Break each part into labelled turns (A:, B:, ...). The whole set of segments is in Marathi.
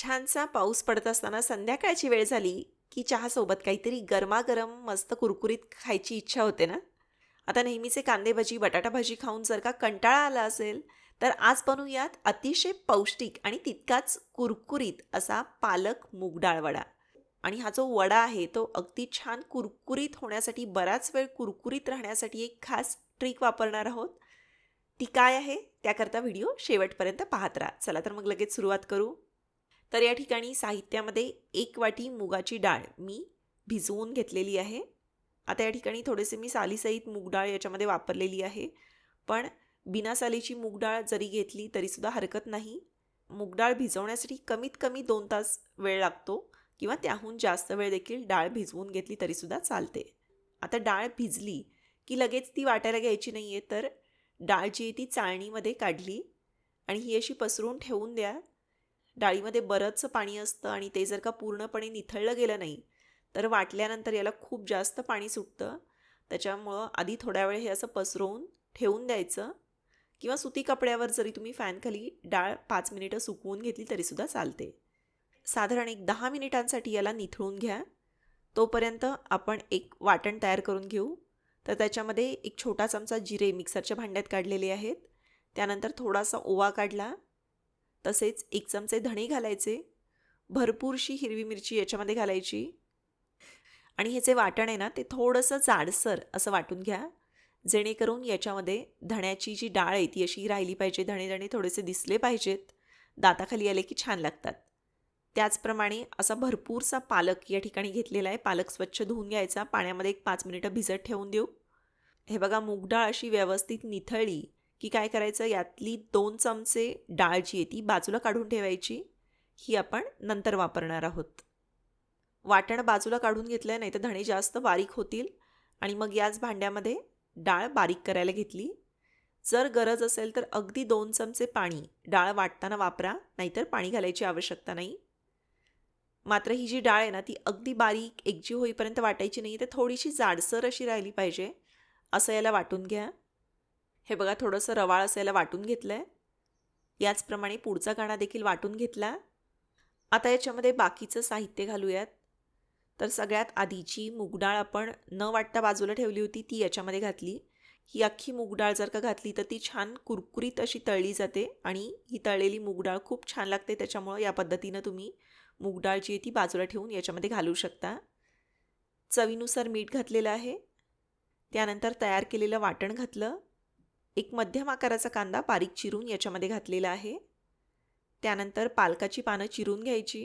A: छानसा पाऊस पडत असताना संध्याकाळची वेळ झाली, की चहासोबत काहीतरी गरमागरम मस्त कुरकुरीत खायची इच्छा होते ना? आता नेहमीचे कांदे भजी, बटाटा भजी खाऊन जर का कंटाळा आला असेल, तर आज बनवूयात अतिशय पौष्टिक आणि तितकाच कुरकुरीत असा पालक मूगडाळ वडा. आणि हा जो वडा आहे तो अगदी छान कुरकुरीत होण्यासाठी, बराच वेळ कुरकुरीत राहण्यासाठी एक खास ट्रिक वापरणार आहोत. ती काय आहे? त्याकरता व्हिडिओ शेवटपर्यंत पाहत राहा. चला तर मग लगेच सुरुवात करू. तर या ठिकाणी साहित्यामध्ये 1 वाटी मुगाची डाळ मी भिजवून घेतलेली आहे. आता या ठिकाणी थोडेसे मी सालीसहित मूग डाळ याच्यामध्ये वापरलेली आहे. पण बिना सालीची मूग डाळ जरी घेतली तरीसुद्धा हरकत नाही. मूग डाळ भिजवण्यासाठी कमीत कमी 2 तास वेळ लागतो किंवा त्याहून जास्त वेळ देखील डाळ भिजवून घेतली तरीसुद्धा चालते. आता डाळ भिजली की लगेच ती वाटायला घ्यायची नाही आहे, तर डाळ जी आहे ती चाळणीमध्ये काढली आणि ही अशी पसरून ठेवून द्या. डाळीमध्ये बरंचसं पाणी असतं आणि ते जर का पूर्णपणे निथळलं गेलं नाही, तर वाटल्यानंतर याला खूप जास्त पाणी सुटतं. त्याच्यामुळं आधी थोड्या वेळ हे असं पसरवून ठेवून द्यायचं किंवा सुती कपड्यावर जरी तुम्ही फॅनखाली डाळ 5 मिनिटं सुकवून घेतली तरीसुद्धा चालते. साधारण एक 10 मिनिटांसाठी याला निथळून घ्या. तोपर्यंत आपण एक वाटण तयार करून घेऊ. तर त्याच्यामध्ये एक छोटा चमचा जिरे मिक्सरच्या भांड्यात काढलेले आहेत. त्यानंतर थोडासा ओवा काढला. तसेच 1 चमचे धणे घालायचे. भरपूरशी हिरवी मिरची याच्यामध्ये घालायची आणि हे जे वाटण आहे ना ते थोडंसं जाडसर असं वाटून घ्या. जेणेकरून याच्यामध्ये धण्याची जी डाळ आहे ती अशी राहिली पाहिजे. धणे धणे थोडेसे दिसले पाहिजेत. दाताखाली आले की छान लागतात. त्याचप्रमाणे असा भरपूरसा पालक या ठिकाणी घेतलेला आहे. पालक स्वच्छ धुवून घ्यायचा. पाण्यामध्ये एक 5 मिनिटं भिजत ठेवून देऊ. हे बघा मूग डाळ अशी व्यवस्थित निथळली की काय करायचं, यातली 2 चमचे डाळ जी आहे ती बाजूला काढून ठेवायची. ही आपण नंतर वापरणार आहोत. वाटण बाजूला काढून घेतलं नाही तर धणे जास्त बारीक होतील आणि मग याच भांड्यामध्ये डाळ बारीक करायला घेतली. जर गरज असेल तर अगदी 2 चमचे पाणी डाळ वाटताना वापरा, नाहीतर पाणी घालायची आवश्यकता नाही. मात्र ही जी डाळ आहे ना ती अगदी बारीक एकजीव होईपर्यंत वाटायची नाही, तर थोडीशी जाडसर अशी राहिली पाहिजे. असं याला वाटून घ्या. हे बघा थोडंसं रवाळ असायला वाटून घेतलं आहे. याचप्रमाणे पुढचा कांदा देखील वाटून घेतला. आता याच्यामध्ये बाकीचं साहित्य घालूयात. तर सगळ्यात आधीची मूग डाळ आपण न वाटता बाजूला ठेवली होती ती याच्यामध्ये घातली. ही अख्खी मूग डाळ जर का घातली तर ती छान कुरकुरीत अशी तळली जाते आणि ही तळलेली मूग डाळ खूप छान लागते. त्याच्यामुळं या पद्धतीनं तुम्ही मूग डाळ जी आहे ती बाजूला ठेवून याच्यामध्ये घालू शकता. चवीनुसार मीठ घातलेलं आहे. त्यानंतर तयार केलेलं वाटण घातलं. एक मध्यम आकाराचा कांदा बारीक चिरून याच्यामध्ये घातलेला आहे. त्यानंतर पालकाची पानं चिरून घ्यायची.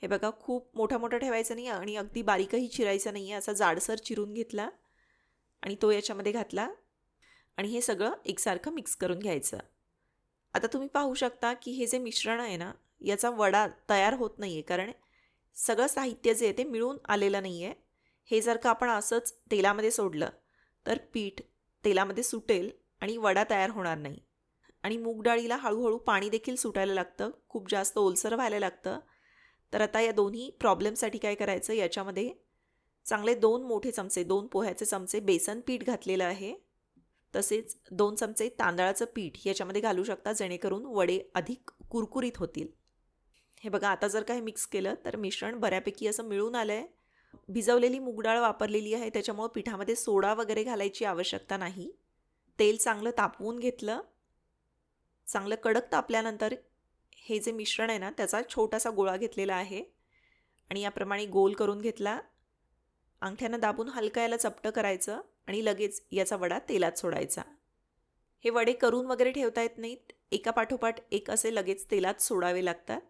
A: हे बघा खूप मोठा मोठा ठेवायचा नाही आणि अगदी बारीकही चिरायचा नाही आहे, असा जाडसर चिरून घेतला आणि तो याच्यामध्ये घातला आणि हे सगळं एकसारखं मिक्स करून घ्यायचं. आता तुम्ही पाहू शकता की हे जे मिश्रण आहे ना याचा वडा तयार होत नाही आहे, कारण सगळं साहित्य जे आहे ते मिळून आलेलं नाही आहे. हे जर का आपण असंच तेलामध्ये सोडलं तर पीठ तेलामध्ये सुटेल आणि वडा तयार होणार नाही. आणि मूग डाळीला हळूहळू पाणी देखील सुटायला लागतं, खूप जास्त ओलसर व्हायला लागतं. तर आता या दोन्ही प्रॉब्लेमसाठी काय करायचं, याच्यामध्ये चांगले 2 मोठे चमचे, 2 पोह्याचे चमचे बेसन पीठ घातलेलं आहे. तसेच 2 चमचे तांदळाचं पीठ याच्यामध्ये घालू शकता, जेणेकरून वडे अधिक कुरकुरीत होतील. हे बघा आता जर का हे मिक्स केलं तर मिश्रण बऱ्यापैकी असं मिळून आलं आहे. भिजवलेली मूग डाळ वापरलेली आहे, त्याच्यामुळं पिठामध्ये सोडा वगैरे घालायची आवश्यकता नाही. तेल चांगलं तापवून घेतलं. चांगलं कडक तापल्यानंतर हे जे मिश्रण आहे ना त्याचा छोटासा गोळा घेतलेला आहे आणि याप्रमाणे गोल करून घेतला. अंगठ्यानं दाबून हलका याला चपटं करायचं आणि लगेच याचा वडा तेलात सोडायचा. हे वडे करून वगैरे ठेवता येत नाहीत, एका पाठोपाठ एक असे लगेच तेलात सोडावे लागतात.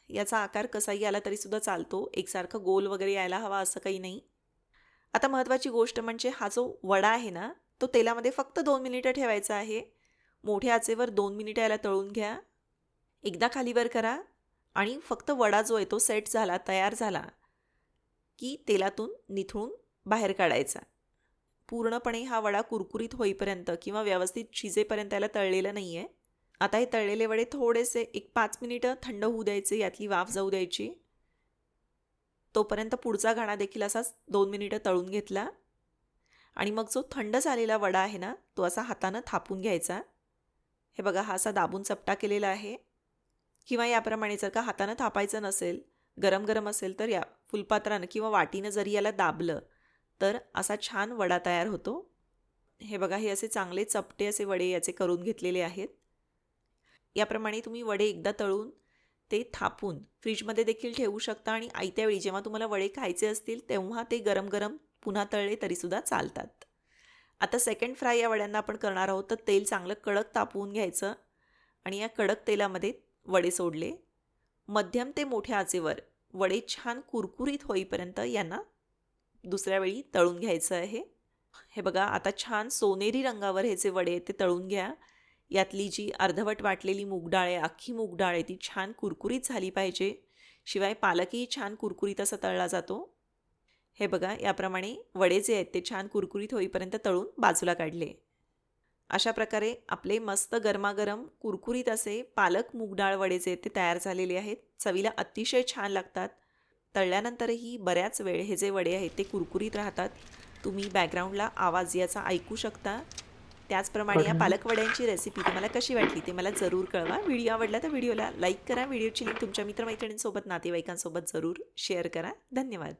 A: याचा आकार कसाही आला तरीसुद्धा चालतो, एकसारखं गोल वगैरे यायला हवा असं काही नाही. आता महत्त्वाची गोष्ट म्हणजे हा जो वडा आहे ना तो तेलामध्ये फक्त 2 मिनिटं ठेवायचा आहे. मोठ्या आचेवर 2 मिनिटं याला तळून घ्या. एकदा खालीवर करा आणि फक्त वडा जो आहे तो सेट झाला, तयार झाला की तेलातून निथळून बाहेर काढायचा. पूर्णपणे हा वडा कुरकुरीत होईपर्यंत किंवा व्यवस्थित शिजेपर्यंत याला तळलेलं नाही आहे. आता हे तळलेले वडे थोडेसे एक 5 मिनिटं थंड होऊ द्यायचे, यातली वाफ जाऊ द्यायची. तोपर्यंत पुढचा घाणा देखील असाच 2 मिनिटं तळून घेतला आणि मग जो थंड झालेला वडा आहे ना तो असा हातानं थापून घ्यायचा. हे बघा हा असा दाबून चपटा केलेला आहे. किंवा याप्रमाणे जर का हातानं थापायचं नसेल, गरम गरम असेल, तर या फुलपात्रानं किंवा वाटीनं जरी याला दाबलं तर असा छान वडा तयार होतो. हे बघा, हे असे चांगले चपटे असे वडे याचे करून घेतलेले आहेत. याप्रमाणे तुम्ही वडे एकदा तळून ते थापून फ्रीजमध्ये देखील ठेवू शकता आणि आयत्या वेळी जेव्हा तुम्हाला वडे खायचे असतील तेव्हा ते गरम गरम पुन्हा तळले तरीसुद्धा चालतात. आता सेकंड फ्राय या वड्यांना आपण करणार आहोत. तर तेल चांगलं कडक तापवून घ्यायचं आणि या कडक तेलामध्ये वडे सोडले. मध्यम ते मोठ्या आचेवर वडे छान कुरकुरीत होईपर्यंत यांना दुसऱ्या वेळी तळून घ्यायचं आहे. हे बघा, आता छान सोनेरी रंगावर हे जे वडे आहेत ते तळून घ्या. यातली जी अर्धवट वाटलेली मूग डाळ आहे, अख्खी मूग डाळ आहे, ती छान कुरकुरीत झाली पाहिजे. शिवाय पालकही छान कुरकुरीत असा तळला जातो. हे बघा, याप्रमाणे वडे जे आहेत ते छान कुरकुरीत होईपर्यंत तळून बाजूला काढले. अशा प्रकारे आपले मस्त गरमागरम कुरकुरीत असे पालक मूग डाळ वडे जे आहेत ते तयार झालेले आहेत. चवीला अतिशय छान लागतात. तळल्यानंतरही बऱ्याच वेळ हे जे वडे आहेत ते कुरकुरीत राहतात. तुम्ही बॅकग्राऊंडला आवाज याचा ऐकू शकता. त्याचप्रमाणे या पालक वड्यांची रेसिपी तुम्हाला कशी वाटली ते मला जरूर कळवा. व्हिडिओ आवडला तर व्हिडिओला लाईक करा. व्हिडिओची लिंक तुमच्या मित्रमैत्रिणींसोबत, नातेवाईकांसोबत जरूर शेअर करा. धन्यवाद.